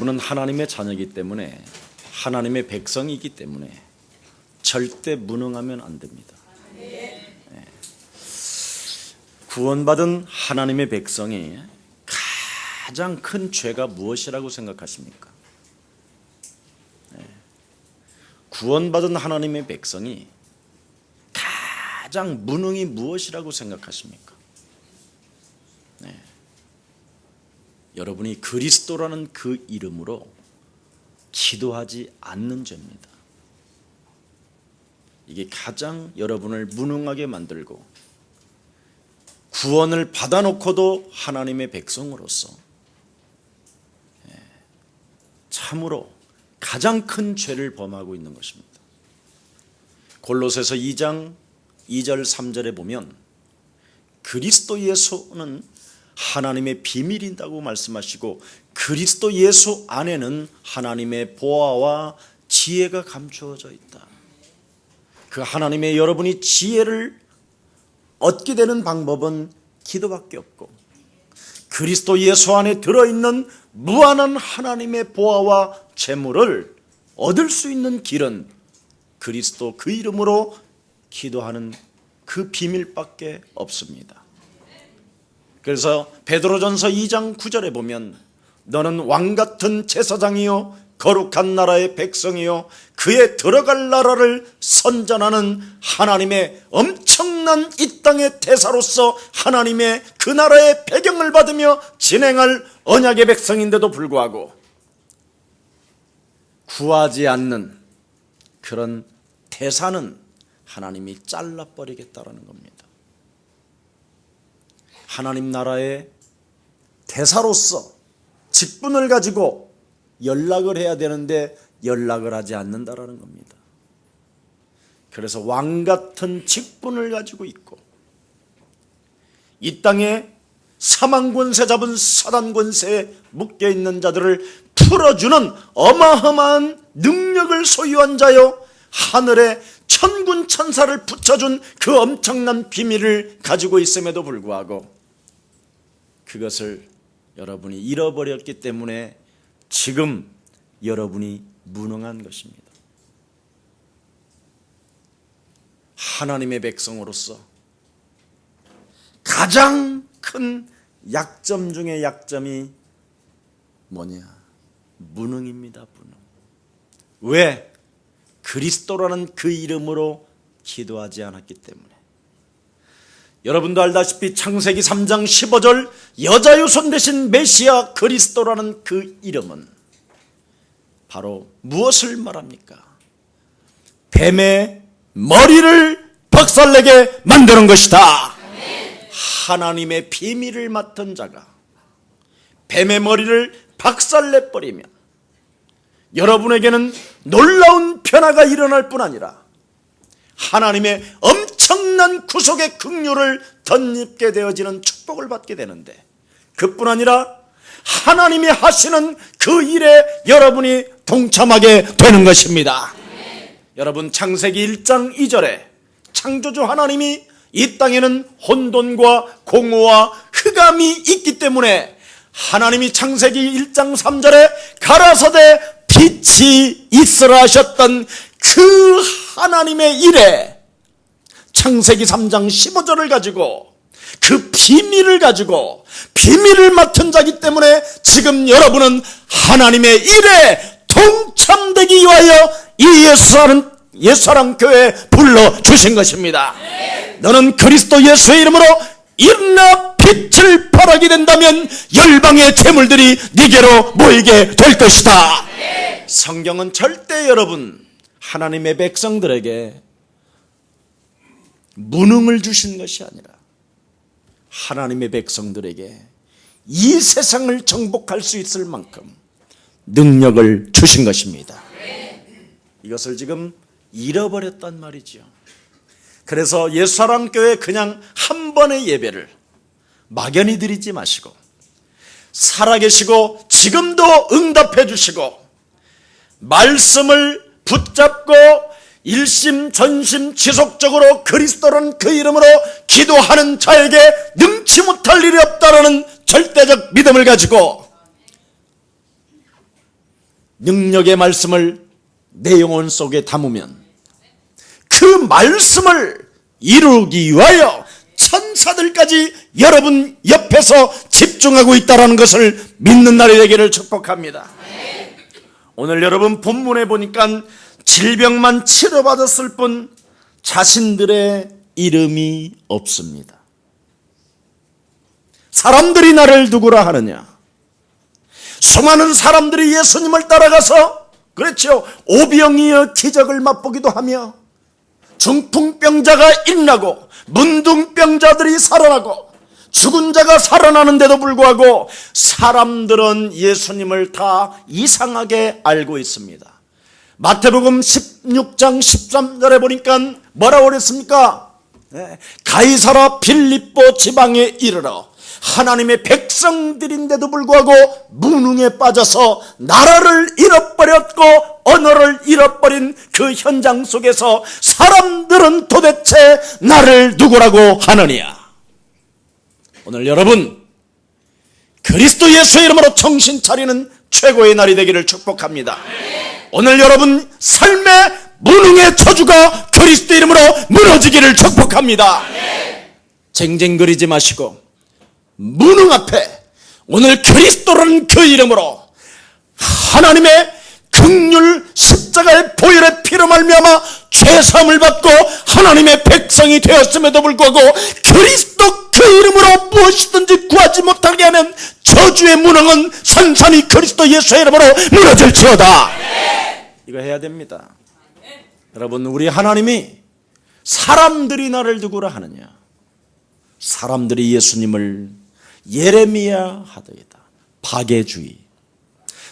여러분은 하나님의 자녀이기 때문에, 하나님의 백성이기 때문에 절대 무능하면 안 됩니다. 구원받은 하나님의 백성이 가장 큰 죄가 무엇이라고 생각하십니까? 구원받은 하나님의 백성이 가장 무능이 무엇이라고 생각하십니까? 여러분이 그리스도라는 그 이름으로 기도하지 않는 죄입니다. 이게 가장 여러분을 무능하게 만들고, 구원을 받아놓고도 하나님의 백성으로서 참으로 가장 큰 죄를 범하고 있는 것입니다. 골로새서 2장 2절 3절에 보면 그리스도 예수는 하나님의 비밀이라고 말씀하시고, 그리스도 예수 안에는 하나님의 보화와 지혜가 감추어져 있다. 그 하나님의 여러분이 지혜를 얻게 되는 방법은 기도밖에 없고, 그리스도 예수 안에 들어있는 무한한 하나님의 보화와 재물을 얻을 수 있는 길은 그리스도 그 이름으로 기도하는 그 비밀밖에 없습니다. 그래서 베드로전서 2장 9절에 보면 너는 왕같은 제사장이요 거룩한 나라의 백성이요 그의 들어갈 나라를 선전하는 하나님의 엄청난 이 땅의 대사로서 하나님의 그 나라의 배경을 받으며 진행할 언약의 백성인데도 불구하고 구하지 않는 그런 대사는 하나님이 잘라버리겠다라는 겁니다. 하나님 나라의 대사로서 직분을 가지고 연락을 해야 되는데 연락을 하지 않는다라는 겁니다. 그래서 왕같은 직분을 가지고 있고, 이 땅에 사망 권세 잡은 사단 권세에 묶여 있는 자들을 풀어주는 어마어마한 능력을 소유한 자요, 하늘에 천군 천사를 붙여준 그 엄청난 비밀을 가지고 있음에도 불구하고 그것을 여러분이 잃어버렸기 때문에 지금 여러분이 무능한 것입니다. 하나님의 백성으로서 가장 큰 약점 중에 약점이 뭐냐? 무능입니다. 무능. 왜? 그리스도라는 그 이름으로 기도하지 않았기 때문에. 여러분도 알다시피 창세기 3장 15절 여자 유손 대신 메시아 그리스도라는 그 이름은 바로 무엇을 말합니까? 뱀의 머리를 박살내게 만드는 것이다. 하나님의 비밀을 맡은 자가 뱀의 머리를 박살내버리면 여러분에게는 놀라운 변화가 일어날 뿐 아니라 하나님의 엄청난 구속의 긍휼을 덧입게 되어지는 축복을 받게 되는데, 그뿐 아니라 하나님이 하시는 그 일에 여러분이 동참하게 되는 것입니다. 여러분, 창세기 1장 2절에 창조주 하나님이 이 땅에는 혼돈과 공허와 흑암이 있기 때문에 하나님이 창세기 1장 3절에 가라사대 빛이 있으라 하셨던 그 하나님의 일에 창세기 3장 15절을 가지고 그 비밀을 가지고 비밀을 맡은 자이기 때문에 지금 여러분은 하나님의 일에 동참되기 위하여 이 예수사랑 교회에 불러주신 것입니다. 너는 그리스도 예수의 이름으로 일어나 빛을 발하게 된다면 열방의 재물들이 네게로 모이게 될 것이다. 성경은 절대 여러분 하나님의 백성들에게 무능을 주신 것이 아니라 하나님의 백성들에게 이 세상을 정복할 수 있을 만큼 능력을 주신 것입니다. 이것을 지금 잃어버렸단 말이죠. 그래서 예수사랑교회 그냥 한 번의 예배를 막연히 드리지 마시고 살아계시고 지금도 응답해 주시고 말씀을 붙잡고 일심전심 지속적으로 그리스도라는 그 이름으로 기도하는 자에게 능치 못할 일이 없다라는 절대적 믿음을 가지고 능력의 말씀을 내 영혼 속에 담으면 그 말씀을 이루기 위하여 천사들까지 여러분 옆에서 집중하고 있다는 것을 믿는 날이 되기를 축복합니다. 오늘 여러분 본문에 보니까 질병만 치료받았을 뿐 자신들의 이름이 없습니다. 사람들이 나를 누구라 하느냐? 수많은 사람들이 예수님을 따라가서 그렇죠, 오병이어 기적을 맛보기도 하며 중풍병자가 일나고 문둥병자들이 살아나고 죽은 자가 살아나는데도 불구하고 사람들은 예수님을 다 이상하게 알고 있습니다. 마태복음 16장 13절에 보니까 뭐라고 그랬습니까? 가이사라 빌립보 지방에 이르러 하나님의 백성들인데도 불구하고 무능에 빠져서 나라를 잃어버렸고 언어를 잃어버린 그 현장 속에서 사람들은 도대체 나를 누구라고 하느냐? 오늘 여러분 그리스도 예수의 이름으로 정신 차리는 최고의 날이 되기를 축복합니다. 오늘 여러분 삶의 무능의 저주가 그리스도 이름으로 무너지기를 축복합니다. 쟁쟁거리지 마시고 무능 앞에 오늘 그리스도라는 그 이름으로 하나님의 긍휼 십자가의 보혈의 피로 말미암아 죄사함을 받고 하나님의 백성이 되었음에도 불구하고 그리스도 그 이름으로 무엇이든지 구하지 못하게 하는 저주의 무능은 산산이 그리스도 예수의 이름으로 무너질지어다. 이거 해야 됩니다. 여러분 우리 하나님이 사람들이 나를 누구라 하느냐? 사람들이 예수님을 예레미야 하더이다. 파괴주의.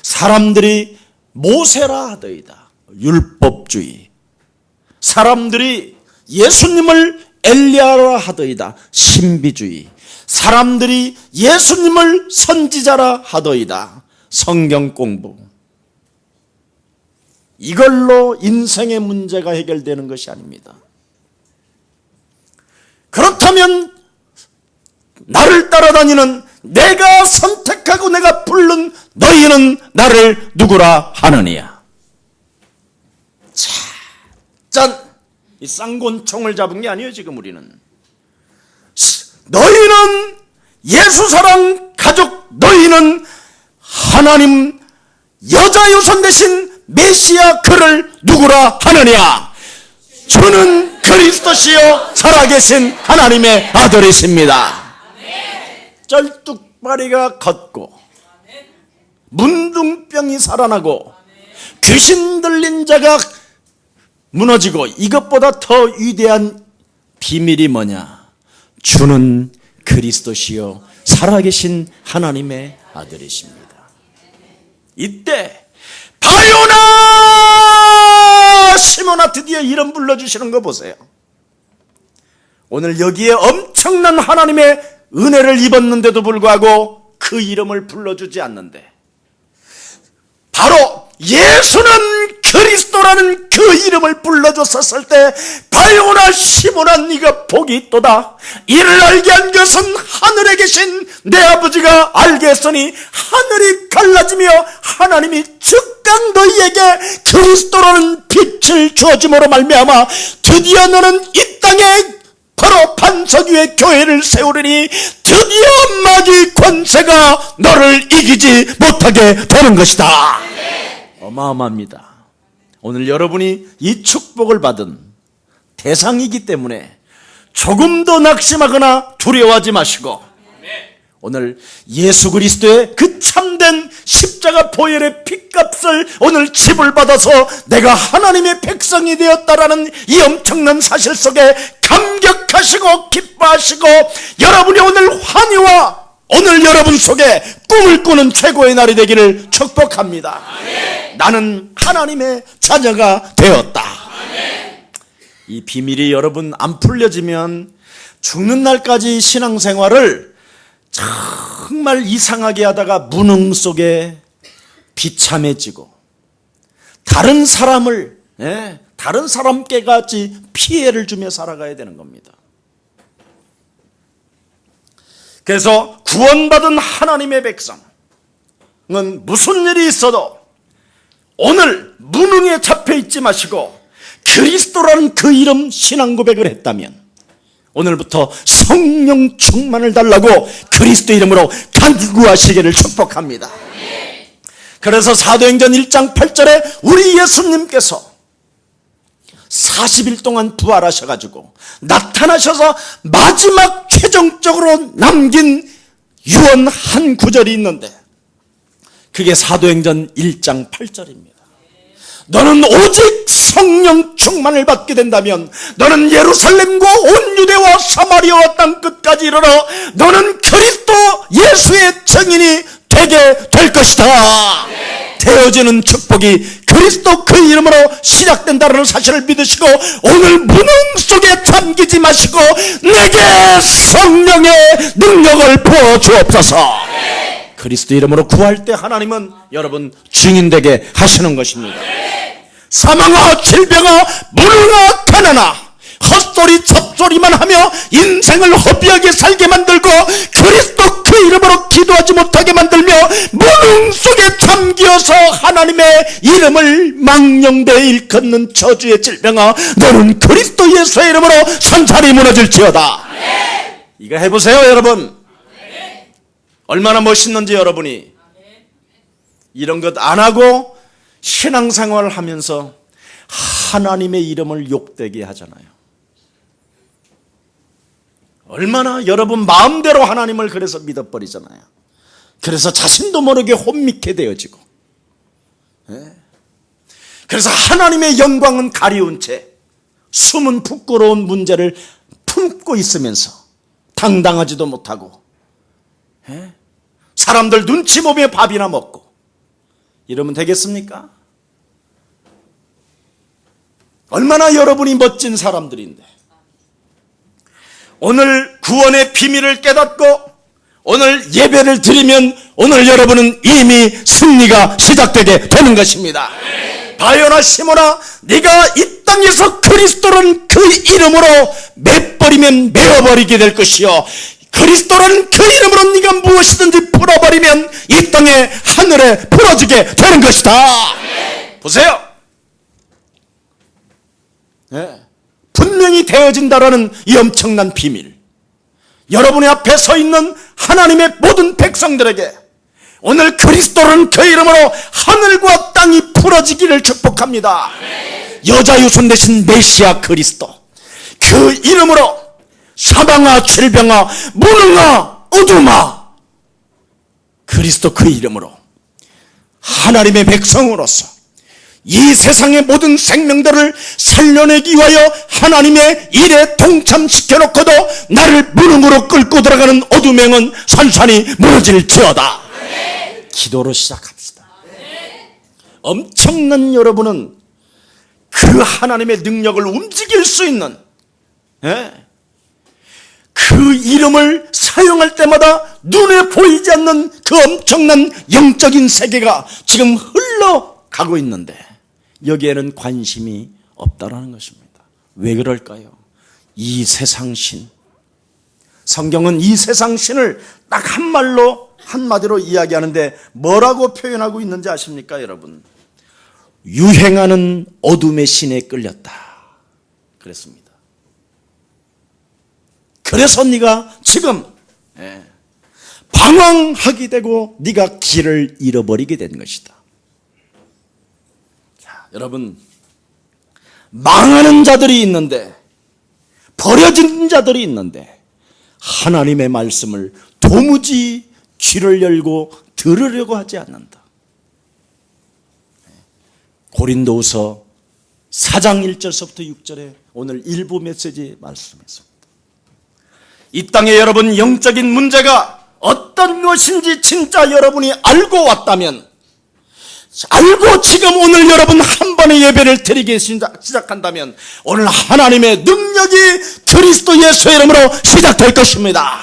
사람들이 모세라 하더이다. 율법주의. 사람들이 예수님을 엘리야라 하더이다. 신비주의. 사람들이 예수님을 선지자라 하더이다. 성경 공부. 이걸로 인생의 문제가 해결되는 것이 아닙니다. 그렇다면 나를 따라다니는 내가 선택하고 내가 부른 너희는 나를 누구라 하느냐? 짠! 이 쌍권총을 잡은 게 아니에요 지금 우리는. 너희는 예수사랑 가족, 너희는 하나님 여자 유선 대신 메시아 그를 누구라 하느냐? 주는 그리스도시요 살아계신 하나님의 아들이십니다. 쩔뚝발이가 걷고 문둥병이 살아나고 귀신 들린 자가 무너지고 이것보다 더 위대한 비밀이 뭐냐? 주는 그리스도시요 살아계신 하나님의 아들이십니다. 이때 바요나 시몬아 드디어 이름 불러주시는 거 보세요. 오늘 여기에 엄청난 하나님의 은혜를 입었는데도 불구하고 그 이름을 불러주지 않는데 바로 예수는 그리스도라는 그 이름을 불러줬었을 때 바요나 시몬아 네가 복이 있도다. 이를 알게 한 것은 하늘에 계신 내 아버지가 알게 했으니 하늘이 갈라지며 하나님이 즉각 너희에게 그리스도라는 빛을 주어줌으로 말미암아 드디어 너는 이 땅에 바로 반석 위에 교회를 세우리니 드디어 마귀 권세가 너를 이기지 못하게 되는 것이다. 어마어마합니다. 오늘 여러분이 이 축복을 받은 대상이기 때문에 조금 더 낙심하거나 두려워하지 마시고 오늘 예수 그리스도의 그 참된 십자가 보혈의 핏값을 오늘 칩을 받아서 내가 하나님의 백성이 되었다라는 이 엄청난 사실 속에 감격하시고 기뻐하시고 여러분이 오늘 환희와 오늘 여러분 속에 꿈을 꾸는 최고의 날이 되기를 축복합니다. 아멘. 나는 하나님의 자녀가 되었다. 아멘. 이 비밀이 여러분 안 풀려지면 죽는 날까지 신앙생활을 정말 이상하게 하다가 무능 속에 비참해지고 다른 사람께까지 피해를 주며 살아가야 되는 겁니다. 그래서 구원받은 하나님의 백성은 무슨 일이 있어도 오늘 무능에 잡혀 있지 마시고 그리스도라는 그 이름 신앙 고백을 했다면 오늘부터 성령 충만을 달라고 그리스도 이름으로 간구하시기를 축복합니다. 그래서 사도행전 1장 8절에 우리 예수님께서 40일 동안 부활하셔가지고 나타나셔서 마지막 최종적으로 남긴 유언 한 구절이 있는데 그게 사도행전 1장 8절입니다. 너는 오직 성령 충만을 받게 된다면 너는 예루살렘과 온 유대와 사마리아와 땅 끝까지 이르러 너는 그리스도 예수의 증인이 되게 될 것이다. 되어지는 축복이 그리스도 그 이름으로 시작된다는 사실을 믿으시고 오늘 무능 속에 잠기지 마시고 내게 성령의 능력을 부어주옵소서. 그리스도 이름으로 구할 때 하나님은 여러분 증인되게 하시는 것입니다. 사망아 질병아 무능아 가난아 헛소리 잡소리만 하며 인생을 허비하게 살게 만들고 그리스도 그 이름으로 기도하지 못하게 만들며 무능 속에 잠기어서 하나님의 이름을 망령되이 일컫는 저주의 질병아 너는 그리스도 예수의 이름으로 산산이 무너질지어다. 이거 해보세요 여러분. 얼마나 멋있는지 여러분이 이런 것 안 하고 신앙생활을 하면서 하나님의 이름을 욕되게 하잖아요. 얼마나 여러분 마음대로 하나님을 그래서 믿어버리잖아요. 그래서 자신도 모르게 혼미케 되어지고 그래서 하나님의 영광은 가리운 채 숨은 부끄러운 문제를 품고 있으면서 당당하지도 못하고 사람들 눈치 보며 밥이나 먹고 이러면 되겠습니까? 얼마나 여러분이 멋진 사람들인데 오늘 구원의 비밀을 깨닫고 오늘 예배를 드리면 오늘 여러분은 이미 승리가 시작되게 되는 것입니다. 바요나 시몬아 네가 이 땅에서 그리스도라는 그 이름으로 매버리면 메어버리게 될 것이요 그리스도라는 그 이름으로 네가 무엇이든지 풀어버리면 이 땅에 하늘에 풀어지게 되는 것이다. 보세요. 분명히 되어진다라는 이 엄청난 비밀 여러분의 앞에 서 있는 하나님의 모든 백성들에게 오늘 그리스도라는 그 이름으로 하늘과 땅이 풀어지기를 축복합니다. 여자 유손 대신 메시아 그리스도 그 이름으로 사망아 질병아 무능아 어둠아 그리스도 그 이름으로 하나님의 백성으로서 이 세상의 모든 생명들을 살려내기 위하여 하나님의 일에 동참시켜놓고도 나를 무능으로 끌고 들어가는 어둠의 영은 산산이 무너질지어다. 기도로 시작합시다. 엄청난 여러분은 그 하나님의 능력을 움직일 수 있는 그 이름을 사용할 때마다 눈에 보이지 않는 그 엄청난 영적인 세계가 지금 흘러가고 있는데 여기에는 관심이 없다라는 것입니다. 왜 그럴까요? 이 세상 신. 성경은 이 세상 신을 딱 한마디로 이야기하는데 뭐라고 표현하고 있는지 아십니까 여러분? 유행하는 어둠의 신에 끌렸다 그랬습니다. 그래서 네가 지금 방황하게 되고 네가 길을 잃어버리게 된 것이다. 자, 여러분 망하는 자들이 있는데 버려진 자들이 있는데 하나님의 말씀을 도무지 귀를 열고 들으려고 하지 않는다. 고린도후서 4장 1절서부터 6절에 오늘 일부 메시지 말씀했습니다. 이 땅에 여러분 영적인 문제가 어떤 것인지 진짜 여러분이 알고 왔다면 알고 지금 오늘 여러분 한 번의 예배를 드리기 시작한다면 오늘 하나님의 능력이 그리스도 예수의 이름으로 시작될 것입니다.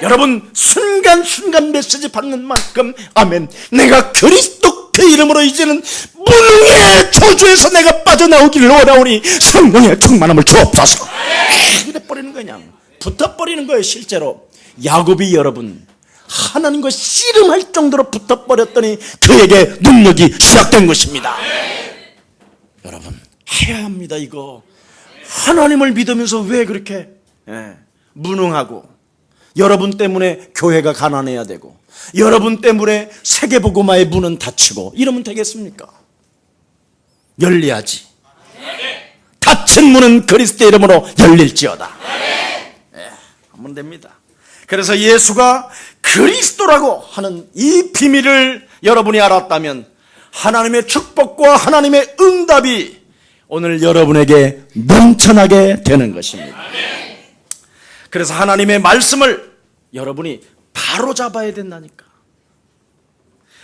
여러분 순간순간 메시지 받는 만큼 아멘 내가 그리스도 그 이름으로 이제는 무능의 저주에서 내가 빠져나오기를 원하오니 성령의 충만함을 주옵소서. 이래 버리는 거냐 붙어버리는 거예요. 실제로 야곱이 여러분 하나님과 씨름할 정도로 붙어버렸더니 그에게 능력이 시작된 것입니다. 여러분, 해야 합니다. 이거 하나님을 믿으면서 왜 그렇게 무능하고, 여러분 때문에 교회가 가난해야 되고, 여러분 때문에 세계복음화의 문은 닫히고 이러면 되겠습니까? 열려야지. 닫힌 문은 그리스도의 이름으로 열릴지어다. 하면 됩니다. 그래서 예수가 그리스도라고 하는 이 비밀을 여러분이 알았다면 하나님의 축복과 하나님의 응답이 오늘 여러분에게 넘쳐나게 되는 것입니다. 그래서 하나님의 말씀을 여러분이 바로 잡아야 된다니까.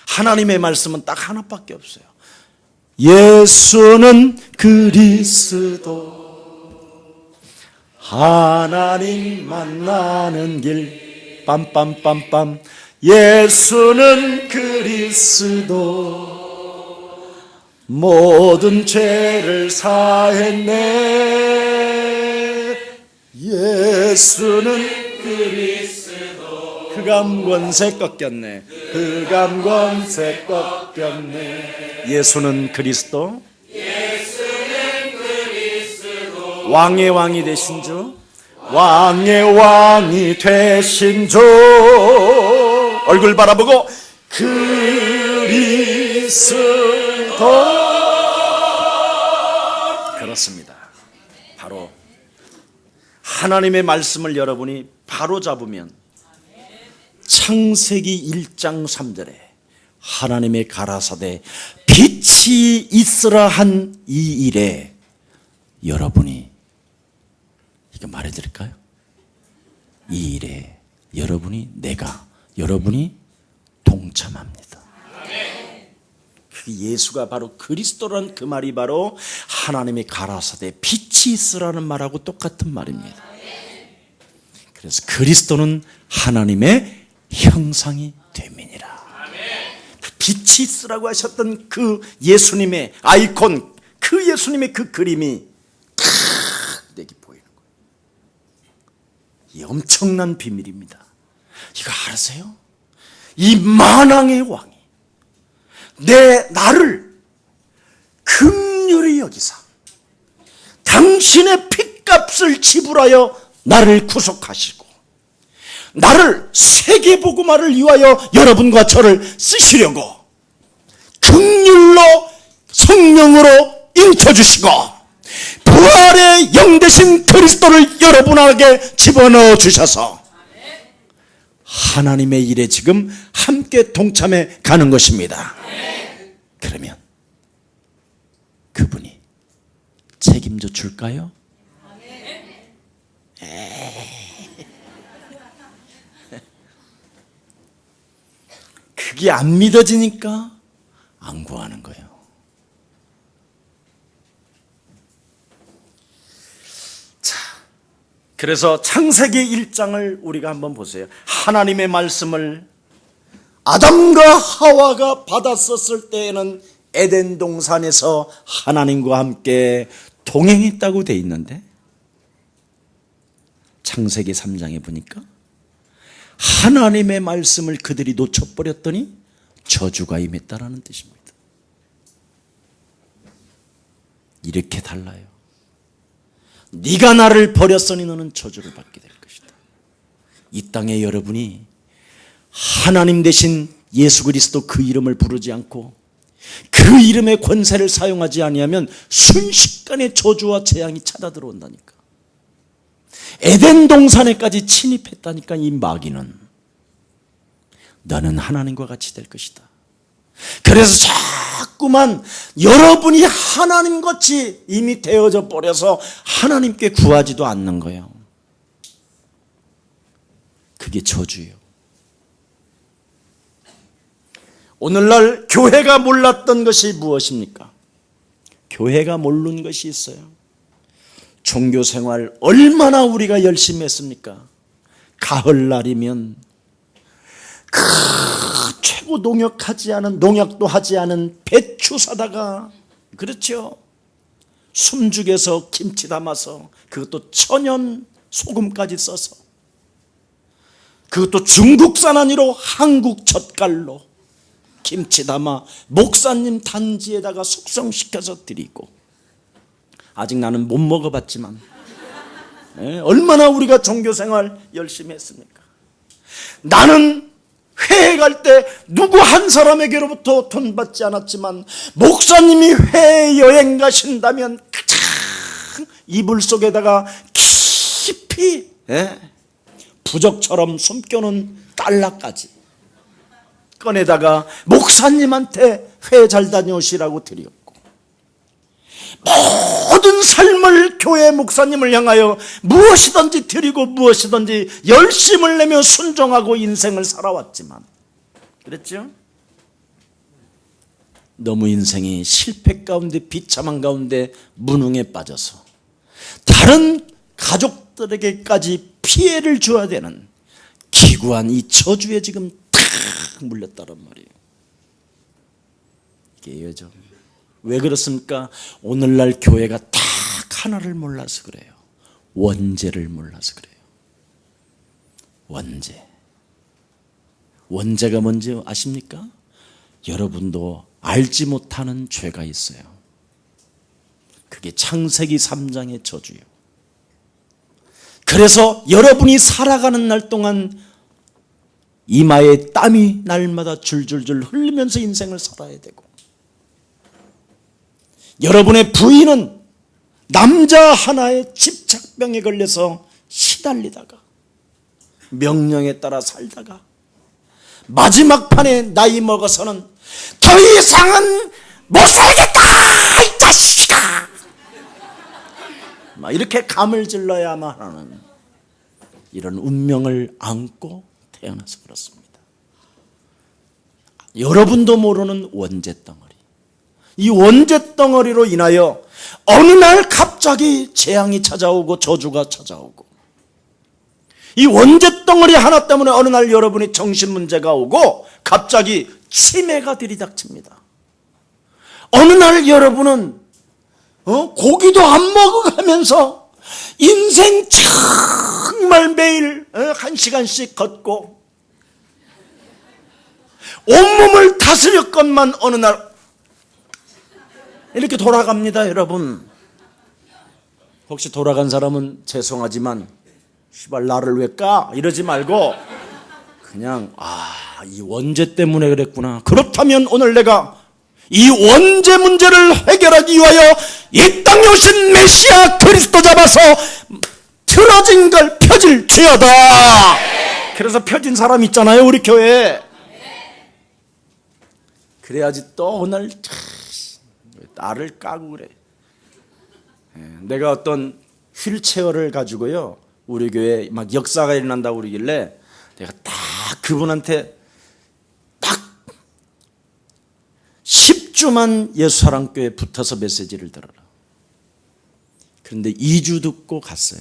하나님의 말씀은 딱 하나밖에 없어요. 예수는 그리스도, 하나님 만나는 길, 빰빰빰빰. 예수는 그리스도, 모든 죄를 사했네. 예수는 그리스도, 흑암권세 꺾였네. 흑암권세 꺾였네. 예수는 그리스도, 왕의 왕이 되신 주, 왕의 왕이 되신 주. 얼굴 바라보고 그리스도. 그렇습니다. 바로 하나님의 말씀을 여러분이 바로 잡으면 창세기 1장 3절에 하나님의 가라사대 빛이 있으라 한 이 일에 여러분이, 이거 말해드릴까요? 이 일에 여러분이 동참합니다. 그 예수가 바로 그리스도라는 그 말이 바로 하나님의 가라사대 빛이 있으라는 말하고 똑같은 말입니다. 그래서 그리스도는 하나님의 형상이 됨이니라. 그 빛이 있으라고 하셨던 그 예수님의 아이콘, 그 예수님의 그 그림이 탁 내게 보이는 거예요. 이 엄청난 비밀입니다. 이거 아세요? 이 만왕의 왕이 나를 긍휼히 여기사 당신의 핏값을 지불하여 나를 구속하시고 나를 세계복음화를 위하여 여러분과 저를 쓰시려고 긍휼로 성령으로 인쳐주시고 부활의 영 되신 그리스도를 여러분에게 집어넣어 주셔서 하나님의 일에 지금 함께 동참해 가는 것입니다. 그러면 그분이 책임져 줄까요? 그게 안 믿어지니까 안 구하는 거예요. 자, 그래서 창세기 1장을 우리가 한번 보세요. 하나님의 말씀을 아담과 하와가 받았었을 때에는 에덴 동산에서 하나님과 함께 동행했다고 돼 있는데 창세기 3장에 보니까 하나님의 말씀을 그들이 놓쳐버렸더니 저주가 임했다라는 뜻입니다. 이렇게 달라요. 네가 나를 버렸으니 너는 저주를 받게 될 것이다. 이 땅에 여러분이 하나님 대신 예수 그리스도 그 이름을 부르지 않고 그 이름의 권세를 사용하지 아니하면 순식간에 저주와 재앙이 찾아 들어온다니까. 에덴 동산에까지 침입했다니까. 이 마귀는 너는 하나님과 같이 될 것이다. 그래서 자꾸만 여러분이 하나님같이 이미 되어져 버려서 하나님께 구하지도 않는 거예요. 그게 저주예요. 오늘날 교회가 몰랐던 것이 무엇입니까? 교회가 모르는 것이 있어요. 종교생활 얼마나 우리가 열심히 했습니까? 가을날이면 그 최고 농약도 하지 않은 배추 사다가, 그렇죠? 숨죽여서 김치 담아서 그것도 천연 소금까지 써서 그것도 중국산 아니로 한국 젓갈로 김치 담아 목사님 단지에다가 숙성시켜서 드리고, 아직 나는 못 먹어봤지만 얼마나 우리가 종교생활 열심히 했습니까? 나는 회에 갈 때 누구 한 사람에게로부터 돈 받지 않았지만, 목사님이 회에 여행 가신다면 가장 이불 속에다가 깊이 부적처럼 숨겨놓은 달러까지 꺼내다가 목사님한테 회 잘 다녀오시라고 드렸고, 모든 삶을 교회 목사님을 향하여 무엇이든지 드리고 무엇이든지 열심을 내며 순종하고 인생을 살아왔지만, 그랬죠? 너무 인생이 실패 가운데 비참한 가운데 무능에 빠져서 다른 가족들에게까지 피해를 줘야 되는 기구한 이 저주에 지금 탁 물렸다란 말이에요. 이게 요즘 왜 그렇습니까? 오늘날 교회가 딱 하나를 몰라서 그래요. 원죄를 몰라서 그래요. 원죄가 뭔지 아십니까? 여러분도 알지 못하는 죄가 있어요. 그게 창세기 3장의 저주예요. 그래서 여러분이 살아가는 날 동안 이마에 땀이 날마다 줄줄줄 흘리면서 인생을 살아야 되고, 여러분의 부인은 남자 하나의 집착병에 걸려서 시달리다가 명령에 따라 살다가 마지막 판에 나이 먹어서는 더 이상은 못 살겠다 이 자식아, 막 이렇게 감을 질러야만 하는 이런 운명을 안고 태어나서 그렇습니다. 여러분도 모르는 원죄덩어리, 이 원죄덩어리로 인하여 어느 날 갑자기 재앙이 찾아오고 저주가 찾아오고, 이 원죄덩어리 하나 때문에 어느 날 여러분이 정신문제가 오고 갑자기 치매가 들이닥칩니다. 어느 날 여러분은 고기도 안 먹어가면서 인생 정말 매일 1시간씩 걷고 온몸을 다스렸건만 어느 날 이렇게 돌아갑니다. 여러분, 혹시 돌아간 사람은 죄송하지만 시발 나를 왜 까? 이러지 말고 그냥 이 원죄 때문에 그랬구나. 그렇다면 오늘 내가 이 원죄 문제를 해결하기 위하여 이 땅에 오신 메시아 그리스도 잡아서 틀어진 걸 펴질 죄하다. 그래서 펴진 사람 있잖아요, 우리 교회에. 그래야지 또 오늘 나를 까고 그래. 내가 어떤 휠체어를 가지고요, 우리 교회에 막 역사가 일어난다고 그러길래 내가 딱 그분한테 딱 10주만 예수사랑교회에 붙어서 메시지를 들어라. 그런데 2주 듣고 갔어요.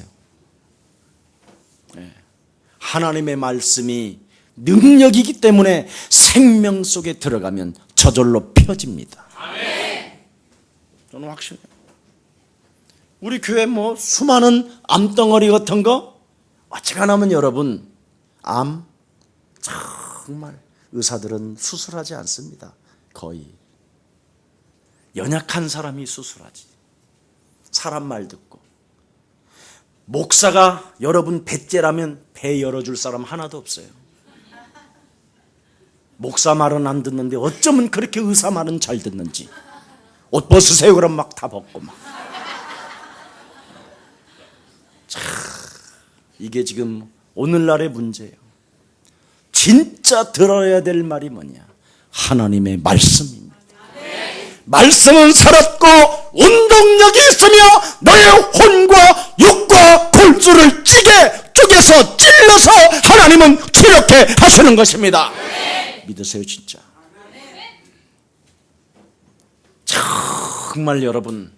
하나님의 말씀이 능력이기 때문에 생명 속에 들어가면 저절로 펴집니다. 저는 확신해요. 우리 교회 수많은 암덩어리 같은 거 어지간하면 여러분, 암 정말 의사들은 수술하지 않습니다. 거의 연약한 사람이 수술하지. 사람 말 듣고. 목사가 여러분 배째라면 배 열어줄 사람 하나도 없어요. 목사 말은 안 듣는데 어쩌면 그렇게 의사 말은 잘 듣는지. 옷 벗으세요 그럼 막 다 벗고 막. 자, 이게 지금 오늘날의 문제예요. 진짜 들어야 될 말이 뭐냐? 하나님의 말씀입니다. 말씀은 살았고 운동력이 있으며 너의 혼과 육과 골수를 쪼개서 찔러서 하나님은 치료케 하시는 것입니다. 믿으세요 진짜. 정말 여러분,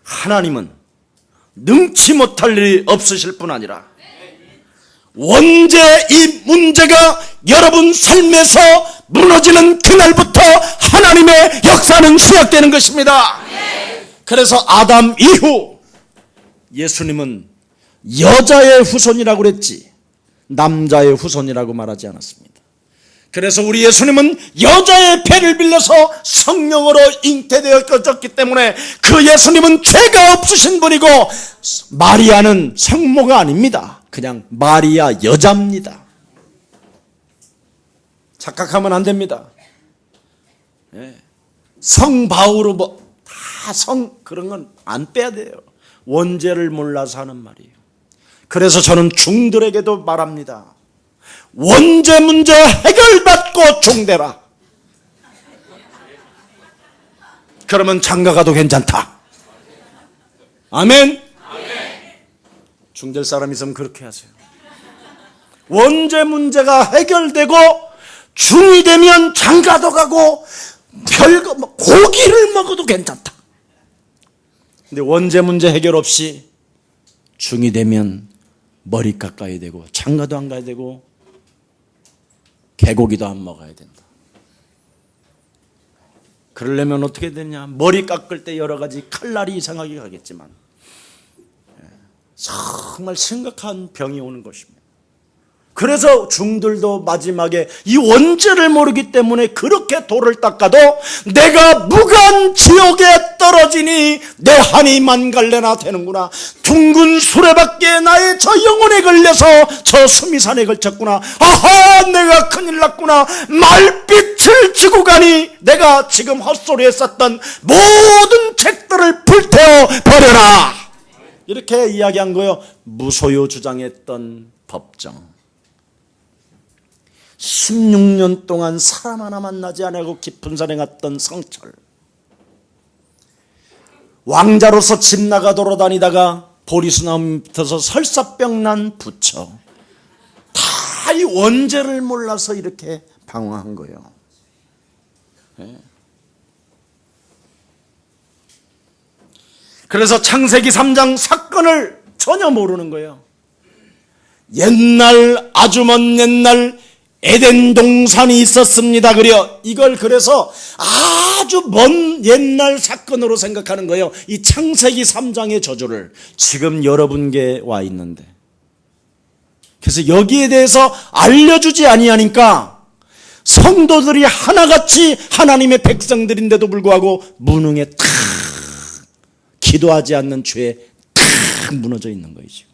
하나님은 능치 못할 일이 없으실 뿐 아니라 원죄 이 문제가 여러분 삶에서 무너지는 그날부터 하나님의 역사는 시작되는 것입니다. 그래서 아담 이후 예수님은 여자의 후손이라고 그랬지 남자의 후손이라고 말하지 않았습니다. 그래서 우리 예수님은 여자의 배를 빌려서 성령으로 잉태되었기 때문에 그 예수님은 죄가 없으신 분이고 마리아는 성모가 아닙니다. 그냥 마리아 여자입니다. 착각하면 안 됩니다. 성 바울로 다 그런 건 안 빼야 돼요. 원죄를 몰라서 하는 말이에요. 그래서 저는 중들에게도 말합니다. 원죄 문제 해결받고 중대라. 그러면 장가가도 괜찮다. 아멘. 중될 사람 있으면 그렇게 하세요. 원죄 문제가 해결되고 중이 되면 장가도 가고 별거 고기를 먹어도 괜찮다. 근데 원죄 문제 해결 없이 중이 되면 머리 깎아야 되고 장가도 안 가야 되고 개고기도 안 먹어야 된다. 그러려면 어떻게 되냐? 머리 깎을 때 여러 가지 칼날이 이상하게 가겠지만 정말 심각한 병이 오는 것입니다. 그래서 중들도 마지막에 이 원죄를 모르기 때문에 그렇게 돌을 닦아도 내가 무간 지옥에 떨어지니 내 한이 만갈래나 되는구나. 둥근 수레바퀴에 나의 저 영혼에 걸려서 저 수미산에 걸쳤구나. 아하, 내가 큰일 났구나. 말빛을 지고 가니 내가 지금 헛소리에 썼던 모든 책들을 불태워 버려라. 이렇게 이야기한 거예요. 무소유 주장했던 법정. 16년 동안 사람 하나 만나지 않고 깊은 산에 갔던 성철. 왕자로서 집 나가 돌아다니다가 보리수나무 밑에서 설사병 난 부처. 다 이 원죄를 몰라서 이렇게 방황한 거예요. 그래서 창세기 3장 사건을 전혀 모르는 거예요. 옛날, 아주 먼 옛날 에덴 동산이 있었습니다. 이걸 그래서 아주 먼 옛날 사건으로 생각하는 거예요. 이 창세기 3장의 저주를 지금 여러분께 와 있는데, 그래서 여기에 대해서 알려주지 아니하니까 성도들이 하나같이 하나님의 백성들인데도 불구하고 무능에 탁 기도하지 않는 죄에 탁 무너져 있는 거예요. 지금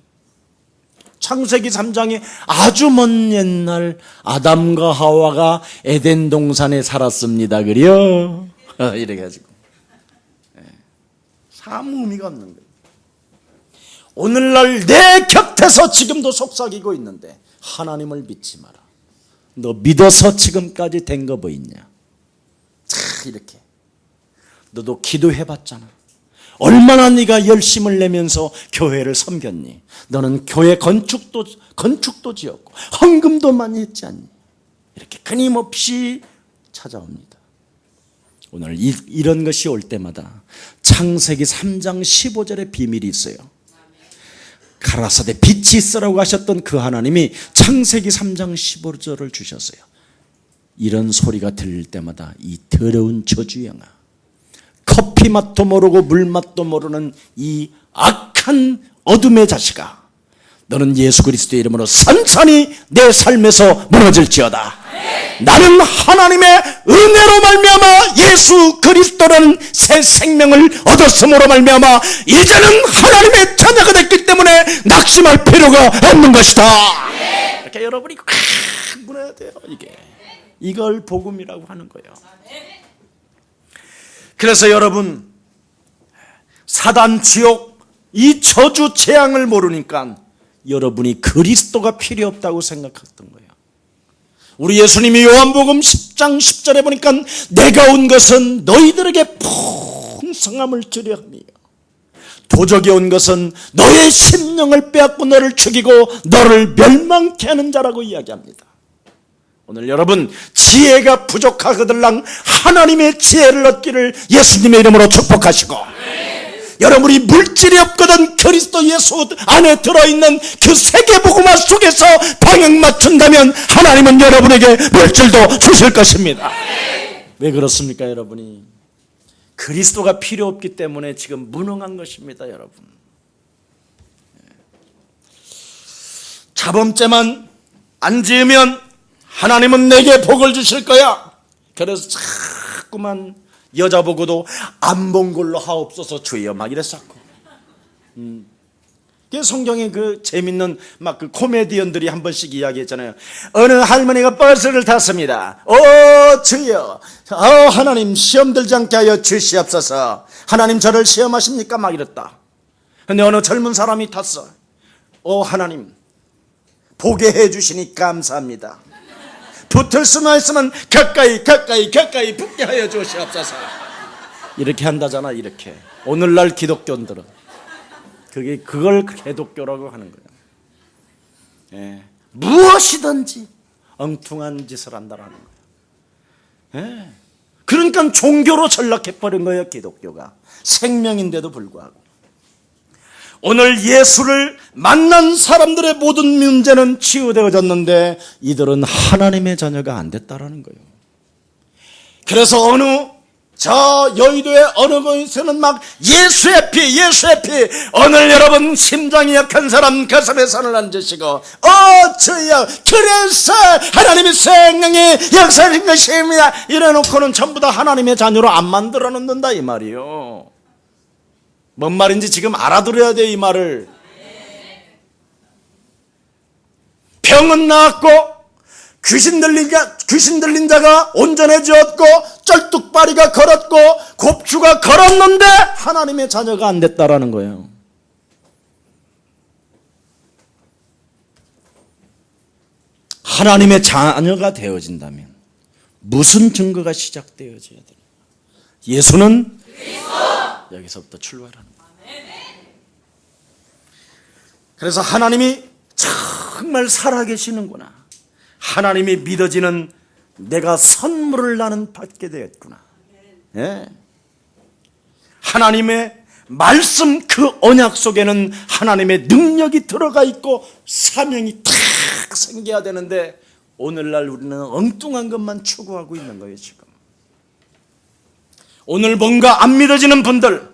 창세기 3장에 아주 먼 옛날 아담과 하와가 에덴 동산에 살았습니다. 이렇게 가지고 아무 의미가 없는 거예요. 오늘날 내 곁에서 지금도 속삭이고 있는데 하나님을 믿지 마라. 너 믿어서 지금까지 된 거 뭐 있냐? 이렇게 너도 기도해봤잖아. 얼마나 네가 열심을 내면서 교회를 섬겼니? 너는 교회 건축도 지었고 헌금도 많이 했지 않니? 이렇게 끊임없이 찾아옵니다. 오늘 이런 것이 올 때마다 창세기 3장 15절의 비밀이 있어요. 가라사대 빛이 있으라고 하셨던 그 하나님이 창세기 3장 15절을 주셨어요. 이런 소리가 들릴 때마다 이 더러운 저주영아, 커피 맛도 모르고 물 맛도 모르는 이 악한 어둠의 자식아, 너는 예수 그리스도의 이름으로 산산이 내 삶에서 무너질지어다. 나는 하나님의 은혜로 말미암아 예수 그리스도라는 새 생명을 얻었음으로 말미암아 이제는 하나님의 자녀가 됐기 때문에 낙심할 필요가 없는 것이다. 이렇게 여러분이 문해야 돼요. 이걸 복음이라고 하는 거예요. 그래서 여러분, 사단 지옥 이 저주 재앙을 모르니까 여러분이 그리스도가 필요 없다고 생각했던 거예요. 우리 예수님이 요한복음 10장 10절에 보니까 내가 온 것은 너희들에게 풍성함을 주려 함이요 도적이 온 것은 너의 심령을 빼앗고 너를 죽이고 너를 멸망케 하는 자라고 이야기합니다. 오늘 여러분, 지혜가 부족하거들랑 하나님의 지혜를 얻기를 예수님의 이름으로 축복하시고, 여러분이 물질이 없거든 그리스도 예수 안에 들어있는 그 세계복음화 속에서 방향 맞춘다면 하나님은 여러분에게 물질도 주실 것입니다. 왜 그렇습니까? 여러분이 그리스도가 필요 없기 때문에 지금 무능한 것입니다. 여러분, 자범죄만 안 지으면 하나님은 내게 복을 주실 거야. 그래서 자꾸만 여자 보고도 안 본 걸로 하옵소서 주여 막 이랬었고. 성경에 그 재밌는 막 그 코미디언들이 한 번씩 이야기했잖아요. 어느 할머니가 버스를 탔습니다. 주여, 하나님 시험 들지 않게 하여 주시옵소서. 하나님 저를 시험하십니까? 막 이랬다. 근데 어느 젊은 사람이 탔어. 하나님 보게 해주시니 감사합니다. 붙을 수만 있으면 가까이 붙게 하여 주시옵소서. 이렇게 한다잖아. 이렇게 오늘날 기독교인들은 그걸 기독교라고 하는 거예요. 무엇이든지 엉뚱한 짓을 한다라는 거예요. 그러니까 종교로 전락해버린 거예요. 기독교가 생명인데도 불구하고. 오늘 예수를 만난 사람들의 모든 문제는 치유되어졌는데 이들은 하나님의 자녀가 안 됐다라는 거예요. 그래서 저 여의도의 어느 곳에서는 막 예수의 피 오늘 여러분 심장이 약한 사람 가슴에 손을 얹으시고 주여 그래서 하나님의 생명이 역사하신 것입니다 이래놓고는 전부 다 하나님의 자녀로 안 만들어 놓는다 이 말이요. 뭔 말인지 지금 알아들어야 돼 이 말을. 병은 나았고 귀신 들린 자가 온전해졌고 쩔뚝바리가 걸었고 곱추가 걸었는데 하나님의 자녀가 안 됐다라는 거예요. 하나님의 자녀가 되어진다면 무슨 증거가 시작되어져야 되나? 예수는 여기서부터 출발하는 거예요. 그래서 하나님이 정말 살아계시는구나. 하나님이 믿어지는 내가 선물을 나는 받게 되었구나. 하나님의 말씀 그 언약 속에는 하나님의 능력이 들어가 있고 사명이 탁 생겨야 되는데 오늘날 우리는 엉뚱한 것만 추구하고 있는 거예요. 지금 오늘 뭔가 안 믿어지는 분들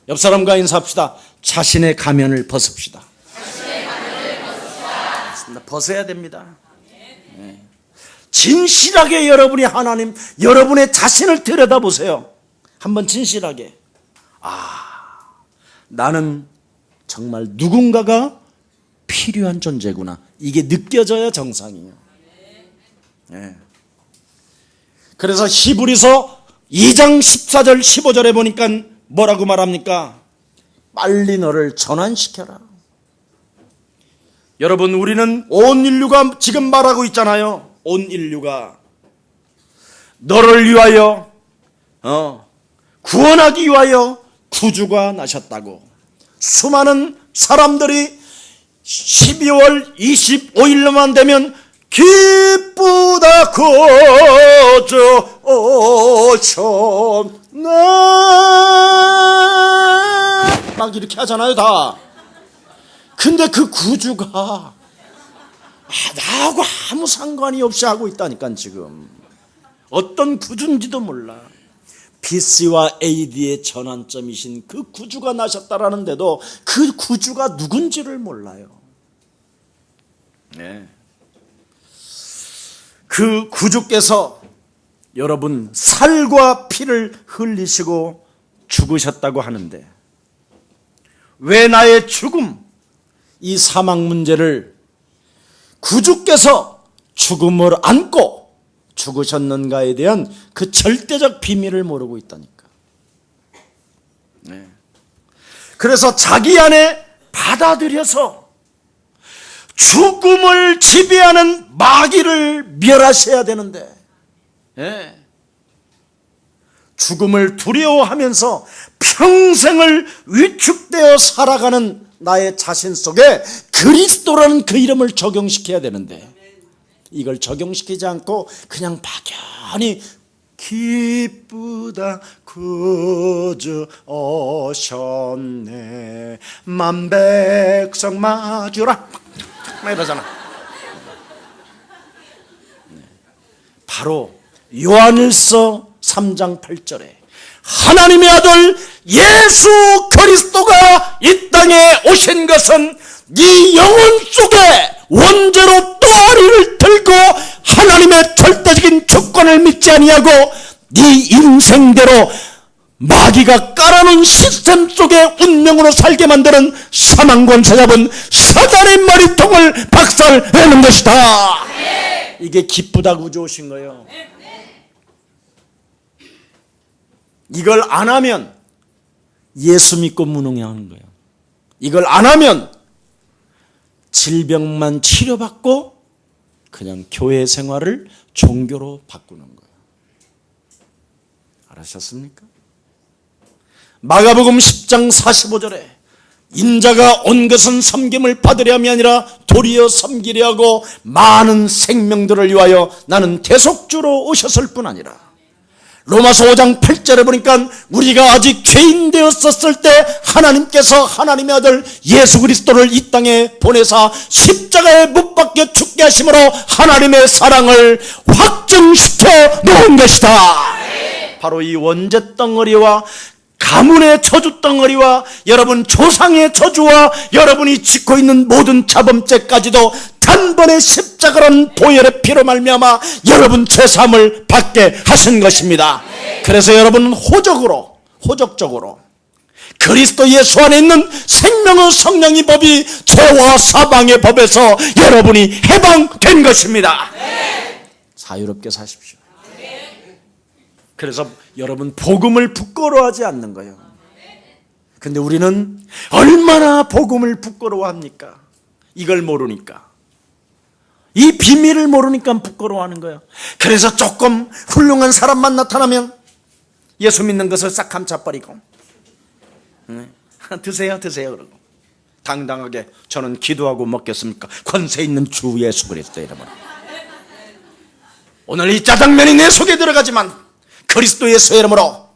옆 사람과 인사합시다. 자신의 가면을 벗읍시다. 벗어야 됩니다. 진실하게 여러분의 자신을 들여다보세요. 한번 진실하게. 나는 정말 누군가가 필요한 존재구나. 이게 느껴져야 정상이에요. 그래서 히브리서 2장 14절 15절에 보니까 뭐라고 말합니까? 빨리 너를 전환시켜라. 여러분 우리는 온 인류가 지금 말하고 있잖아요. 온 인류가 너를 위하여 구원하기 위하여 구주가 나셨다고. 수많은 사람들이 12월 25일로만 되면 기쁘다 구주 오셨네 막 이렇게 하잖아요 다. 근데 그 구주가 나하고 아무 상관이 없이 하고 있다니까. 지금 어떤 구주인지도 몰라. BC와 AD의 전환점이신 그 구주가 나셨다라는데도 그 구주가 누군지를 몰라요. 그 구주께서 여러분 살과 피를 흘리시고 죽으셨다고 하는데 왜 나의 죽음, 이 사망 문제를 구주께서 죽음을 안고 죽으셨는가에 대한 그 절대적 비밀을 모르고 있다니까. 그래서 자기 안에 받아들여서 죽음을 지배하는 마귀를 멸하셔야 되는데 죽음을 두려워하면서 평생을 위축되어 살아가는 나의 자신 속에 그리스도라는 그 이름을 적용시켜야 되는데 이걸 적용시키지 않고 그냥 막연히 기쁘다 구주 오셨네 만백성 맞으라 막 이러잖아. 바로 요한일서 3장 8절에 하나님의 아들 예수 그리스도가 이 땅에 오신 것은 네 영혼 속에 원죄로 또아리를 들고 하나님의 절대적인 주권을 믿지 아니하고 네 인생대로 마귀가 깔아놓은 시스템 속에 운명으로 살게 만드는 사망권세 잡은 사단의 머리통을 박살내는 것이다. 이게 기쁘다고 주신 거예요. 이걸 안 하면 예수 믿고 무능해하는 거예요. 이걸 안 하면 질병만 치료받고 그냥 교회 생활을 종교로 바꾸는 거예요. 알아셨습니까? 마가복음 10장 45절에 인자가 온 것은 섬김을 받으려 함이 아니라 도리어 섬기려 하고 많은 생명들을 위하여 나는 대속주로 오셨을 뿐 아니라, 로마서 5장 8절에 보니까 우리가 아직 죄인 되었었을 때 하나님께서 하나님의 아들 예수 그리스도를 이 땅에 보내사 십자가에 못 박혀 죽게 하심으로 하나님의 사랑을 확증시켜 놓은 것이다. 바로 이 원죄 덩어리와 가문의 저주 덩어리와 여러분 조상의 저주와 여러분이 짓고 있는 모든 자범죄까지도 단번에 십자가라는 보혈의 피로 말미암아 여러분 죄사함을 받게 하신 것입니다. 그래서 여러분은 호적적으로 그리스도 예수 안에 있는 생명의 성령의 법이 죄와 사방의 법에서 여러분이 해방된 것입니다. 자유롭게 사십시오. 그래서 여러분 복음을 부끄러워하지 않는 거예요. 근데 우리는 얼마나 복음을 부끄러워합니까? 이걸 모르니까, 이 비밀을 모르니까 부끄러워하는 거예요. 그래서 조금 훌륭한 사람만 나타나면 예수 믿는 것을 싹 감춰버리고 드세요 그러고 당당하게 저는 기도하고 먹겠습니까? 권세 있는 주 예수 그리스도 이름으로. 오늘 이 짜장면이 내 속에 들어가지만 그리스도 예수의 이름으로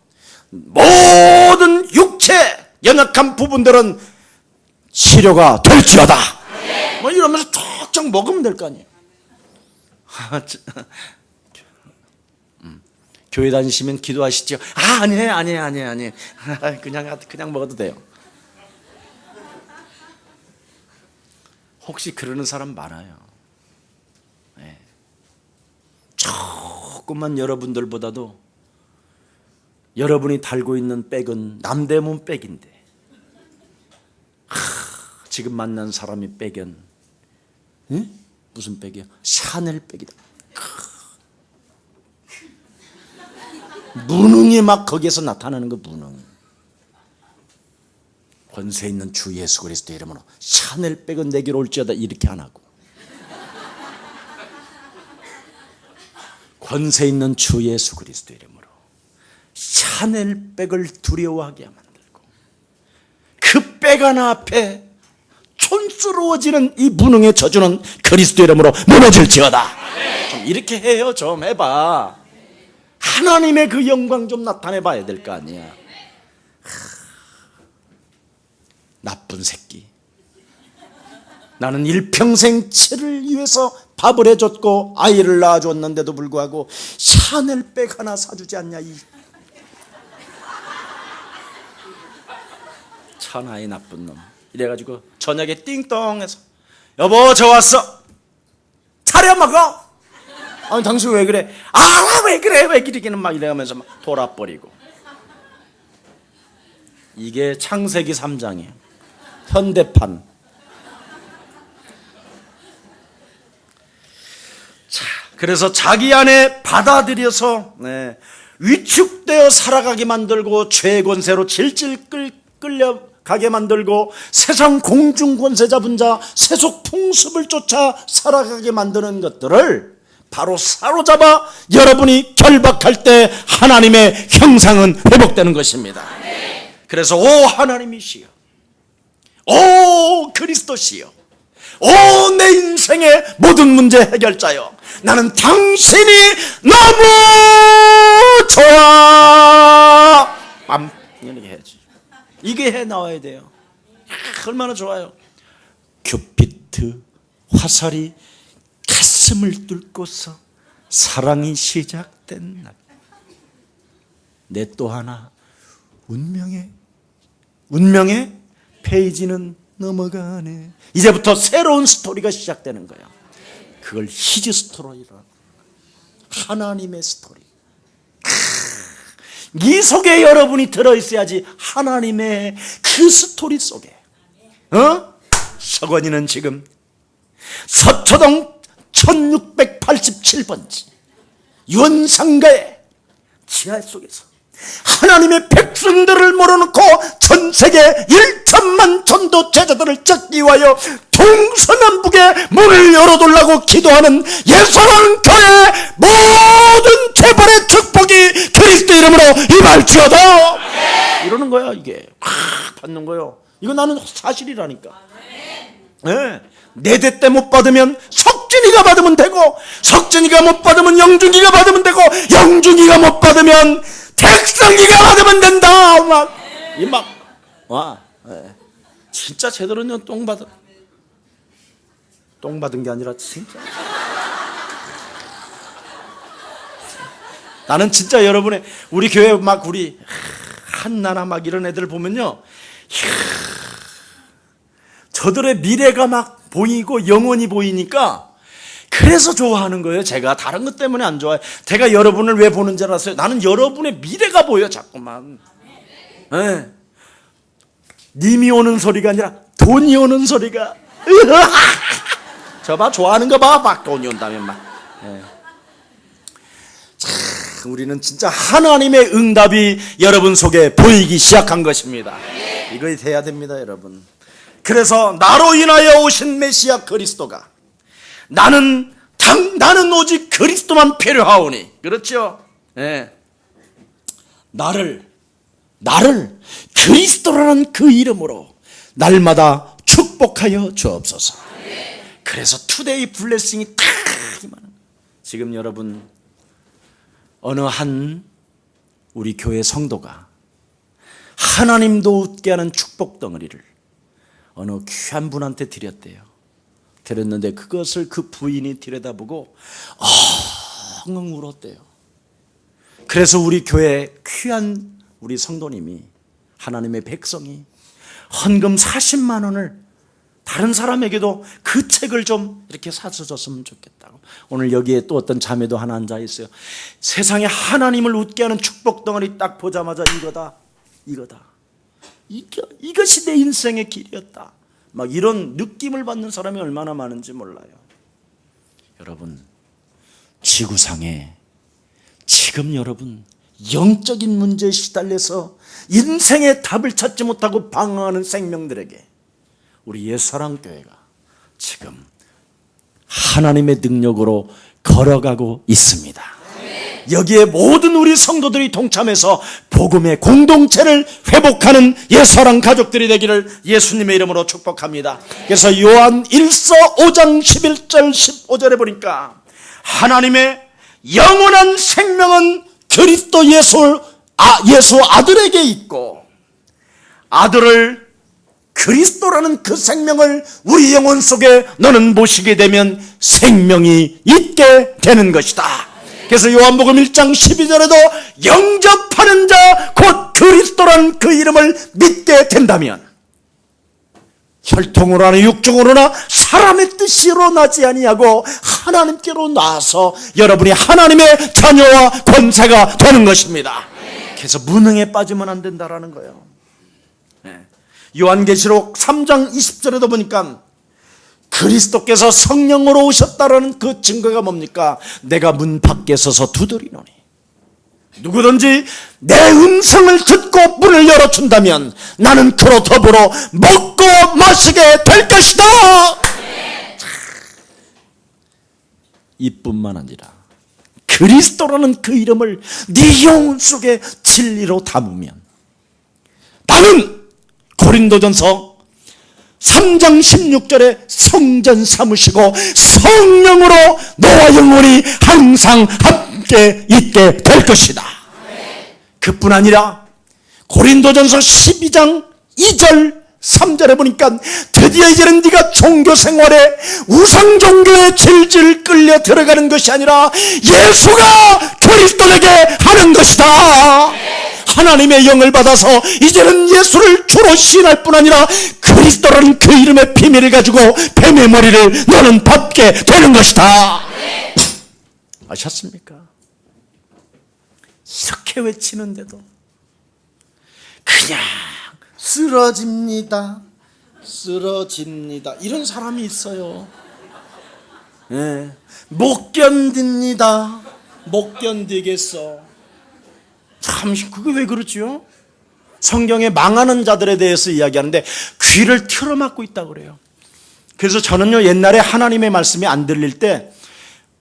모든 육체 연약한 부분들은 치료가 될지어다. 뭐 이러면서 쫙쫙 먹으면 될 거 아니에요. 교회 다니시면 기도하시죠. 아니에요. 그냥 먹어도 돼요. 혹시 그러는 사람 많아요. 네. 조금만 여러분들보다도 여러분이 달고 있는 백은 남대문 백인데, 지금 만난 사람이 백은 무슨 백이야? 샤넬 백이다. 무능이 막 거기에서 나타나는 거. 무능. 권세 있는 주 예수 그리스도 이름으로 샤넬 백은 내게로 올지어다 이렇게 안 하고, 권세 있는 주 예수 그리스도 이름으로 샤넬 백을 두려워하게 만들고 그 백 하나 앞에 촌스러워지는 이 무능의 저주는 그리스도 이름으로 무너질지어다. 좀 이렇게 해요. 좀 해봐. 하나님의 그 영광 좀 나타내 봐야 될 거 아니야. 나쁜 새끼. 나는 일평생 치를 위해서 밥을 해줬고 아이를 낳아줬는데도 불구하고 샤넬백 하나 사주지 않냐, 이 천하의 나쁜 놈. 이래가지고 저녁에 띵똥해서 여보 저 왔어. 차려 먹어. 아니 당신 왜 그래? 왜 그래? 왜 이러기는 막 이래가면서 막 돌아버리고. 이게 창세기 3장이에요. 현대판. 자, 그래서 자기 안에 받아들여서 위축되어 살아가게 만들고 죄의 권세로 질질 끌려가게 만들고 세상 공중 권세 잡은 자 세속 풍습을 쫓아 살아가게 만드는 것들을 바로 사로잡아 여러분이 결박할 때 하나님의 형상은 회복되는 것입니다. 그래서 오 하나님이시여, 오 그리스도시여, 오 내 인생의 모든 문제 해결자여, 나는 당신이 너무 좋아. 이렇게 해야지. 이게 해 나와야 돼요. 얼마나 좋아요. 큐피트 화살이 가슴을 뚫고서 사랑이 시작된 날, 내 또 하나 운명의 페이지는 넘어가네. 이제부터 새로운 스토리가 시작되는 거예요. 그걸 히즈 스토리라. 하나님의 스토리. 이 속에 여러분이 들어있어야지. 하나님의 그 스토리 속에. 서건이는 지금 서초동 1687번지 윤상가의 지하 속에서 하나님의 백성들을 몰아놓고 전 세계 1천만 전도 제자들을 찾기 위하여 동서남북에 문을 열어달라고 기도하는 예수님 교회 모든 재벌의 축복이 그리스도 이름으로 임할지어다. 이러는 거야. 이게 받는 거예요. 이거 나는 사실이라니까. 네. 내 대 때 못 받으면 석진이가 받으면 되고, 석진이가 못 받으면 영준이가 받으면 되고, 영준이가 못 받으면 택성이가 받으면 된다. 와, 네. 진짜 제대로 똥 받은 게 아니라 진짜. 나는 진짜 여러분의 우리 교회 우리 한나나 이런 애들 보면요, 저들의 미래가 보이고 영원히 보이니까 그래서 좋아하는 거예요. 제가 다른 것 때문에 안 좋아해요. 제가 여러분을 왜 보는 줄 알았어요? 나는 여러분의 미래가 보여 자꾸만. 네. 님이 오는 소리가 아니라 돈이 오는 소리가. 저 봐, 좋아하는 거 봐. 막 돈이 온다면 네. 참, 우리는 진짜 하나님의 응답이 여러분 속에 보이기 시작한 것입니다. 이거 돼야 됩니다, 여러분. 그래서 나로 인하여 오신 메시아 그리스도가 나는 오직 그리스도만 필요하오니. 그렇죠? 네. 나를 그리스도라는 그 이름으로 날마다 축복하여 주옵소서. 그래서 투데이 블레싱이 딱 임하는. 지금 여러분 어느 한 우리 교회 성도가 하나님도 웃게 하는 축복 덩어리를 어느 귀한 분한테 드렸대요. 드렸는데 그것을 그 부인이 들여다보고 엉엉 울었대요. 그래서 우리 교회 귀한 우리 성도님이, 하나님의 백성이 헌금 40만 원을 다른 사람에게도 그 책을 좀 이렇게 사서 줬으면 좋겠다고. 오늘 여기에 또 어떤 자매도 하나 앉아 있어요. 세상에 하나님을 웃게 하는 축복 덩어리 딱 보자마자 이거다. 이것이 내 인생의 길이었다. 이런 느낌을 받는 사람이 얼마나 많은지 몰라요. 여러분, 지구상에 지금 여러분 영적인 문제에 시달려서 인생의 답을 찾지 못하고 방황하는 생명들에게 우리 옛사랑교회가 지금 하나님의 능력으로 걸어가고 있습니다. 여기에 모든 우리 성도들이 동참해서 복음의 공동체를 회복하는 옛사랑 가족들이 되기를 예수님의 이름으로 축복합니다. 그래서 요한 1서 5장 11절 15절에 보니까 하나님의 영원한 생명은 그리스도 예수 아들에게 있고, 아들을 그리스도라는 그 생명을 우리 영혼 속에 너는 모시게 되면 생명이 있게 되는 것이다. 그래서 요한복음 1장 12절에도 영접하는 자 곧 그리스도라는 그 이름을 믿게 된다면 혈통으로나 육종으로나 사람의 뜻으로 나지 아니하고 하나님께로 나와서 여러분이 하나님의 자녀와 권세가 되는 것입니다. 그래서 무능에 빠지면 안 된다라는 거예요. 요한계시록 3장 20절에도 보니까 그리스도께서 성령으로 오셨다라는 그 증거가 뭡니까? 내가 문 밖에 서서 두드리노니 누구든지 내 음성을 듣고 문을 열어준다면 나는 그로 더불어 먹고 마시게 될 것이다. 이뿐만 아니라 그리스도라는 그 이름을 네 영혼 속에 진리로 담으면 나는 고린도전서 3장 16절에 성전 삼으시고 성령으로 너와 영혼이 항상 함께 있게 될 것이다. 그뿐 아니라 고린도전서 12장 2절 3절에 보니까 드디어 이제는 네가 종교 생활에 우상 종교에 질질 끌려 들어가는 것이 아니라 예수가 그리스도에게 하는 것이다. 하나님의 영을 받아서 이제는 예수를 주로 시인할 뿐 아니라 그리스도라는 그 이름의 비밀을 가지고 뱀의 머리를 너는 밟게 되는 것이다. 아셨습니까? 이렇게 외치는데도 그냥 쓰러집니다. 이런 사람이 있어요. 네. 못 견딥니다. 못 견디겠어. 참 그게 왜 그렇지요? 성경에 망하는 자들에 대해서 이야기하는데 귀를 틀어막고 있다고 그래요. 그래서 저는요, 옛날에 하나님의 말씀이 안 들릴 때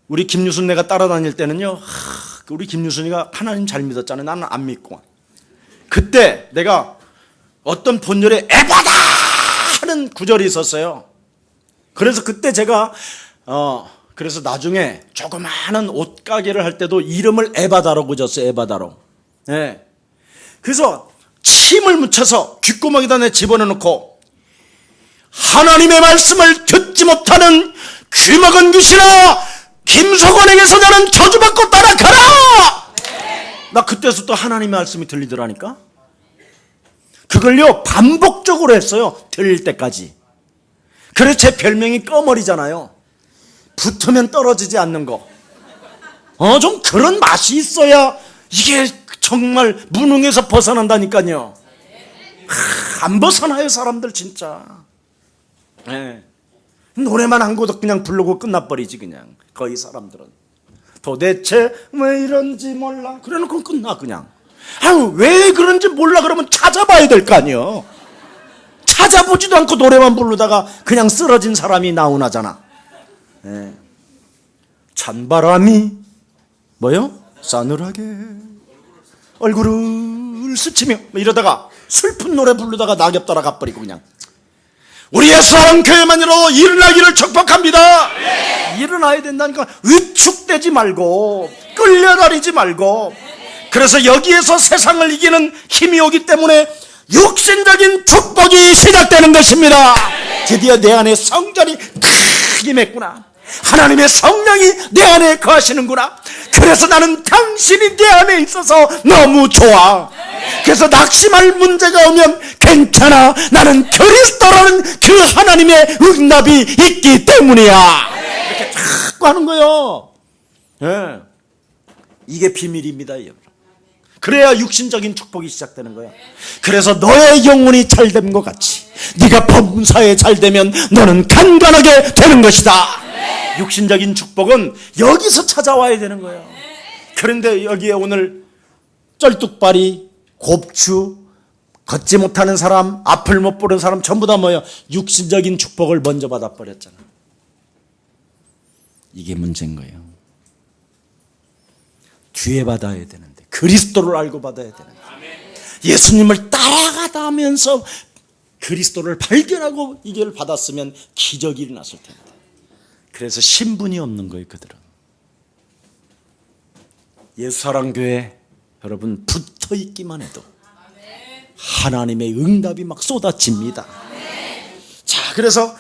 우리 김유순 내가 따라다닐 때는요, 우리 김유순이가 하나님 잘 믿었잖아요. 나는 안 믿고. 그때 내가 어떤 본절에 에바다 하는 구절이 있었어요. 그래서 그때 제가 그래서 나중에 조그마한 옷가게를 할 때도 이름을 에바다로 줬어요. 에바다로. 네. 그래서 침을 묻혀서 귓구멍에다 내 집어넣고 하나님의 말씀을 듣지 못하는 귀먹은 귀신아, 김석원에게서 나는 저주받고 따라가라. 나 그때서부터 하나님의 말씀이 들리더라니까. 그걸요 반복적으로 했어요. 들릴 때까지. 그래서 제 별명이 꺼머리잖아요. 붙으면 떨어지지 않는 거. 좀 그런 맛이 있어야 이게 정말 무능에서 벗어난다니까요. 안 벗어나요 사람들 진짜. 네. 노래만 한 곡도 그냥 부르고 끝나버리지 그냥. 거의 사람들은 도대체 왜 이런지 몰라 그래놓고 끝나 그냥. 왜 그런지 몰라 그러면 찾아봐야 될 거 아니에요. 찾아보지도 않고 노래만 부르다가 그냥 쓰러진 사람이 나오나잖아. 네. 찬바람이 뭐요? 싸늘하게 얼굴을 스치며 이러다가 슬픈 노래 부르다가 낙엽 따라가 버리고 그냥. 우리 예수사랑 교회만으로 일어나기를 축복합니다. 네. 일어나야 된다니까. 위축되지 말고 끌려다니지 말고. 그래서 여기에서 세상을 이기는 힘이 오기 때문에 육신적인 축복이 시작되는 것입니다. 드디어 내 안에 성전이 크게 맺구나. 하나님의 성령이 내 안에 거하시는구나. 그래서 나는 당신이 내 안에 있어서 너무 좋아. 그래서 낙심할 문제가 오면 괜찮아. 나는 그리스도라는 그 하나님의 응답이 있기 때문이야. 이렇게 자꾸 하는 거예요. 네. 이게 비밀입니다, 여러분. 그래야 육신적인 축복이 시작되는 거야. 그래서 너의 영혼이 잘된 것 같이 네가 범사에 잘되면 너는 간간하게 되는 것이다. 육신적인 축복은 여기서 찾아와야 되는 거예요. 그런데 여기에 오늘 쩔뚝발이, 곱추, 걷지 못하는 사람, 앞을 못 보는 사람 전부 다 뭐예요? 육신적인 축복을 먼저 받아버렸잖아. 이게 문제인 거예요. 뒤에 받아야 되는데 그리스도를 알고 받아야 되는데 예수님을 따라가다 하면서 그리스도를 발견하고 이걸 받았으면 기적이 일어났을 텐데. 그래서 신분이 없는 거예요, 그들은. 예수사랑교회 여러분 붙어 있기만 해도 하나님의 응답이 막 쏟아집니다. 자, 그래서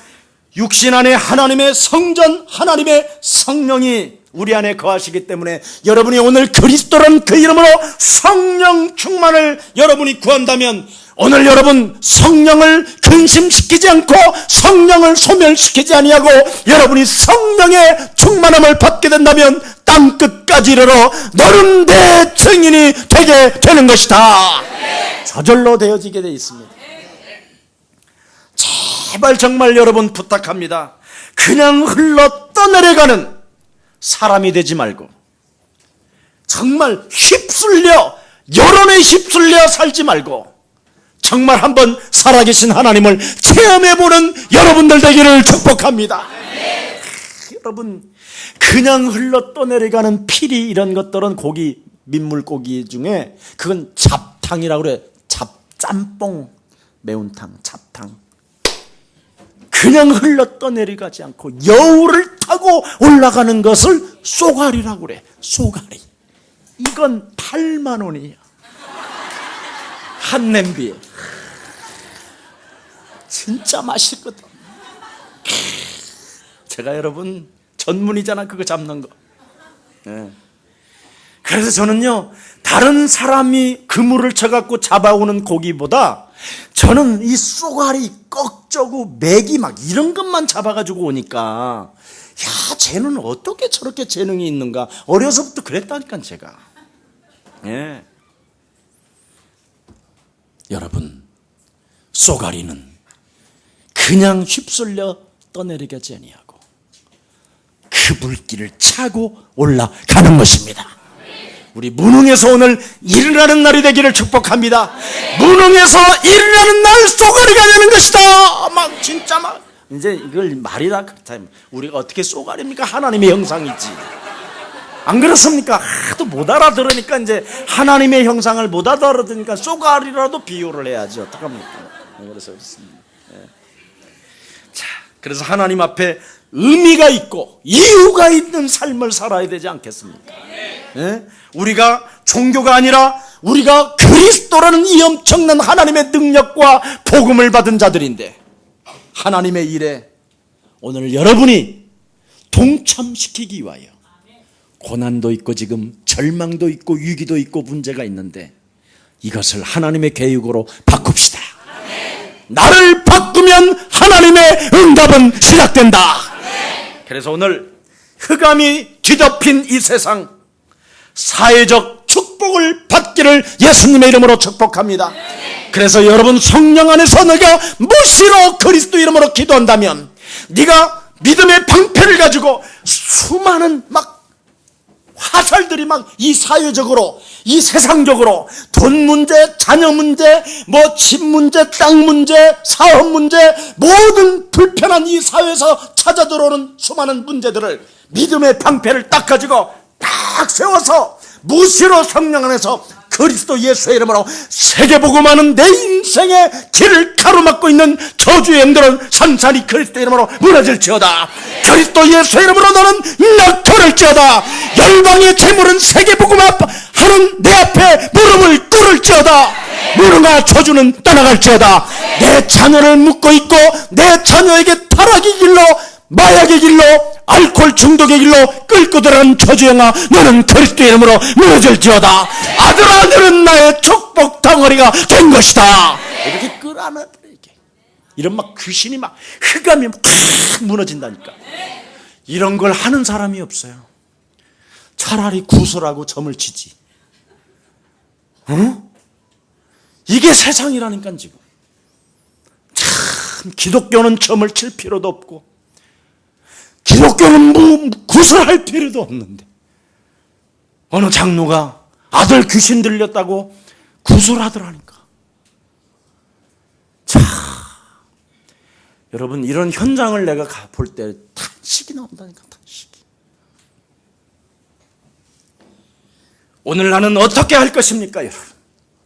육신 안에 하나님의 성전, 하나님의 성령이 우리 안에 거하시기 때문에 여러분이 오늘 그리스도라는 그 이름으로 성령 충만을 여러분이 구한다면 오늘 여러분 성령을 근심시키지 않고 성령을 소멸시키지 아니하고 여러분이 성령의 충만함을 받게 된다면 땅끝까지 이르러 너는 내 증인이 되게 되는 것이다. 저절로 되어지게 되어 있습니다. 제발 정말 여러분 부탁합니다. 그냥 흘러 떠내려가는 사람이 되지 말고 정말 휩쓸려 여론에 휩쓸려 살지 말고 정말 한번 살아계신 하나님을 체험해보는 여러분들 되기를 축복합니다. 여러분 그냥 흘러 떠내려가는 피리 이런 것들은 고기 민물고기 중에 그건 잡탕이라고 그래. 짬뽕 매운탕 잡탕. 그냥 흘러 떠내려가지 않고 여우를 타고 올라가는 것을 쏘가리라고 그래. 쏘가리. 이건 8만 원이야. 한 냄비에. 진짜 맛있거든. 제가 여러분 전문이잖아 그거 잡는 거. 네. 그래서 저는요, 다른 사람이 그물을 쳐갖고 잡아오는 고기보다 저는 이 쏘가리, 꺽저구, 메기 막 이런 것만 잡아가지고 오니까, 야, 쟤는 어떻게 저렇게 재능이 있는가. 어려서부터 그랬다니까, 제가. 예. 여러분, 쏘가리는 그냥 휩쓸려 떠내려가지 아니하고 그 물길을 차고 올라가는 것입니다. 우리 무능에서 오늘 일어나는 날이 되기를 축복합니다. 무능에서 일어나는 날 쏘가리가 되는 것이다. 막 진짜 막 이제 이걸 말이라 그렇다. 우리가 어떻게 쏘가리입니까? 하나님의 형상이지. 안 그렇습니까? 하도 못 알아들으니까 이제 하나님의 형상을 못 알아들으니까 쏘가리라도 비유를 해야지. 어떡합니까? 그래서 그렇습니다. 자, 그래서 하나님 앞에 의미가 있고 이유가 있는 삶을 살아야 되지 않겠습니까? 예? 우리가 종교가 아니라 우리가 그리스도라는 이 엄청난 하나님의 능력과 복음을 받은 자들인데, 하나님의 일에 오늘 여러분이 동참시키기 위하여 고난도 있고 지금 절망도 있고 위기도 있고 문제가 있는데, 이것을 하나님의 계획으로 바꿉시다. 나를 바꾸면 하나님의 응답은 시작된다. 그래서 오늘 흑암이 뒤덮인 이 세상, 사회적 축복을 받기를 예수님의 이름으로 축복합니다. 그래서 여러분, 성령 안에서 내가 무시로 그리스도 이름으로 기도한다면, 네가 믿음의 방패를 가지고 수많은 막 화살들이 막 이 사회적으로, 이 세상적으로 돈 문제, 자녀 문제, 뭐 집 문제, 땅 문제, 사업 문제, 모든 불편한 이 사회에서 찾아 들어오는 수많은 문제들을 믿음의 방패를 딱 가지고 딱 세워서 무시로 성령 안에서 그리스도 예수의 이름으로 세계복음하는 내 인생의 길을 가로막고 있는 저주의 영들은 산산이 그리스도 이름으로 무너질지어다. 그리스도 예수의 이름으로 너는 낙토를지어다. 열방의 재물은 세계복음 하는 내 앞에 무릎을 꿇을지어다. 무능과 저주는 떠나갈지어다. 내 자녀를 묶고 있고 내 자녀에게 타락의 길로, 마약의 길로, 알코올 중독의 길로 끌고 들어간 저주영아, 너는 그리스도 이름으로 무너질지어다. 아들아, 너는 나의 축복 덩어리가 된 것이다. 이렇게 끌어안아들어. 이런 막 귀신이 막 흑암이 막 무너진다니까. 이런 걸 하는 사람이 없어요. 차라리 구슬하고 점을 치지. 이게 세상이라니까. 지금 참 기독교는 점을 칠 필요도 없고, 기독교는 구슬할 필요도 없는데, 어느 장로가 아들 귀신 들렸다고 구슬하더라니까. 자, 여러분, 이런 현장을 내가 볼 때 탄식이 나온다니까. 탄식이. 오늘 나는 어떻게 할 것입니까, 여러분?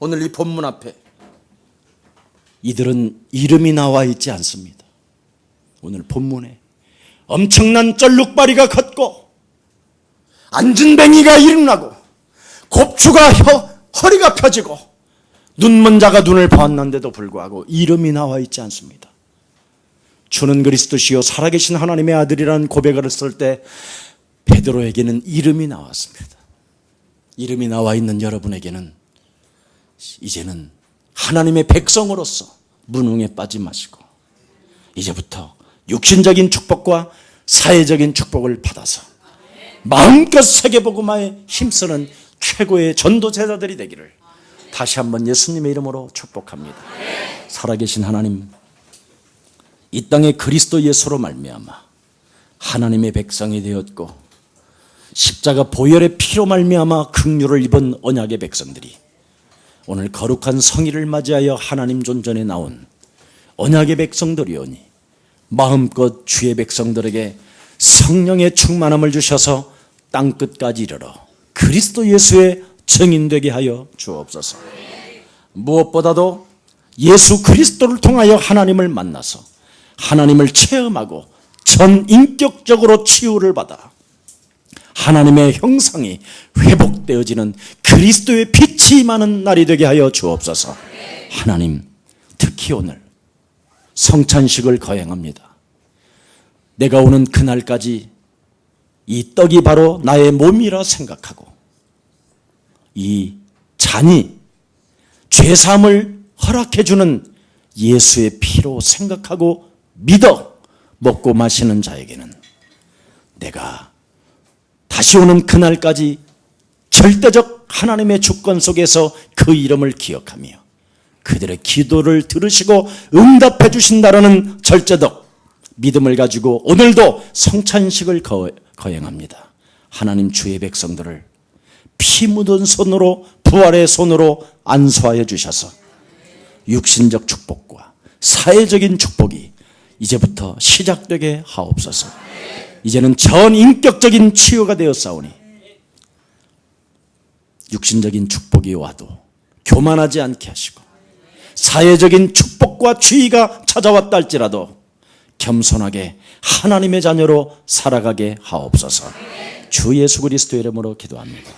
오늘 이 본문 앞에 이들은 이름이 나와 있지 않습니다. 오늘 본문에 엄청난 쩔룩바리가 걷고 안진뱅이가 일어나고 곱추가 허리가 펴지고 눈먼 자가 눈을 보았는데도 불구하고 이름이 나와 있지 않습니다. 주는 그리스도시요 살아계신 하나님의 아들이라는 고백을 했을 때 베드로에게는 이름이 나왔습니다. 이름이 나와 있는 여러분에게는 이제는 하나님의 백성으로서 무능에 빠지 마시고 이제부터 육신적인 축복과 사회적인 축복을 받아서 마음껏 세계복음화에 힘쓰는 최고의 전도 제자들이 되기를 다시 한번 예수님의 이름으로 축복합니다. 살아계신 하나님, 이 땅에 그리스도 예수로 말미암아 하나님의 백성이 되었고 십자가 보혈의 피로 말미암아 긍휼을 입은 언약의 백성들이 오늘 거룩한 성일을 맞이하여 하나님 존전에 나온 언약의 백성들이오니 마음껏 주의 백성들에게 성령의 충만함을 주셔서 땅끝까지 이르러 그리스도 예수의 증인되게 하여 주옵소서. 무엇보다도 예수 그리스도를 통하여 하나님을 만나서 하나님을 체험하고 전인격적으로 치유를 받아 하나님의 형상이 회복되어지는 그리스도의 빛이 임하는 날이 되게 하여 주옵소서. 하나님, 특히 오늘 성찬식을 거행합니다. 내가 오는 그날까지 이 떡이 바로 나의 몸이라 생각하고 이 잔이 죄사함을 허락해주는 예수의 피로 생각하고 믿어 먹고 마시는 자에게는 내가 다시 오는 그날까지 절대적 하나님의 주권 속에서 그 이름을 기억하며 그들의 기도를 들으시고 응답해 주신다라는 절대적 믿음을 가지고 오늘도 성찬식을 거행합니다. 하나님 주의 백성들을 피 묻은 손으로 부활의 손으로 안수하여 주셔서 육신적 축복과 사회적인 축복이 이제부터 시작되게 하옵소서. 이제는 전인격적인 치유가 되었사오니 육신적인 축복이 와도 교만하지 않게 하시고 사회적인 축복과 지위가 찾아왔다 할지라도 겸손하게 하나님의 자녀로 살아가게 하옵소서. 주 예수 그리스도의 이름으로 기도합니다.